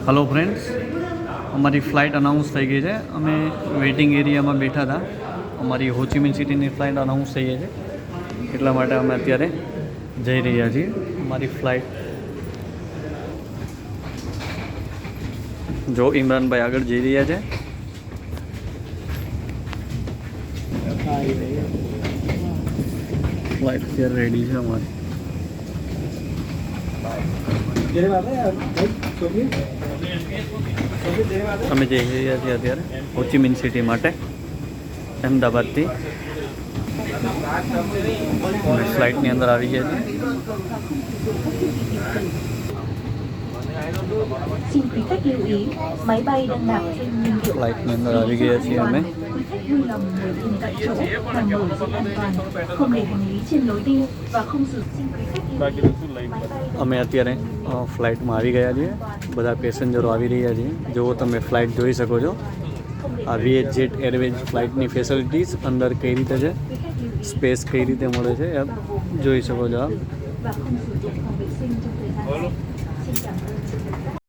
Hello friends, અમારી flight announce થઈ ગઈ છે. અમે વેઇટિંગ એરિયામાં બેઠા હતા. અમારી હોચીમિન સિટીની ફ્લાઇટ અનાઉન્સ થઈ ગઈ છે, એટલા માટે અમે અત્યારે જઈ રહ્યા છીએ. અમારી ફ્લાઇટ જો ઇમરાનભાઈ આગળ જઈ રહ્યા છે. ફ્લાઇટ અત્યારે રેડી છે અમારી. અમે જઈ રહ્યા છીએ અત્યારે હોચીમિન સિટી માટે અમદાવાદથી. અમે ફ્લાઇટની અંદર આવી ગયા છીએ. Xin quý khách lưu ý, máy bay đang đáp trên nhiên liệu. ફ્લાઇટની અંદર આવી ગયા છીએ અમે. Quý khách vui lòng ngồi yên tại chỗ và mở giữ an toàn, không để hành lý trên lối đi và không sử dụng. Xin quý khách lưu ý, máy bay અમે અત્યારે ફ્લાઇટમાં આવી ગયા છીએ. બધા પેસેન્જરો આવી રહ્યા છે. જુઓ તમે ફ્લાઇટ જોઈ શકો છો. આ VH Jet એરવેઝ ફ્લાઇટની ફેસિલિટીઝ અંદર કઈ રીતે છે, સ્પેસ કઈ રીતે મળે છે એ જોઈ શકો છો આપ. và không sử dụng phòng vệ sinh trong thời gian. Xin cảm ơn.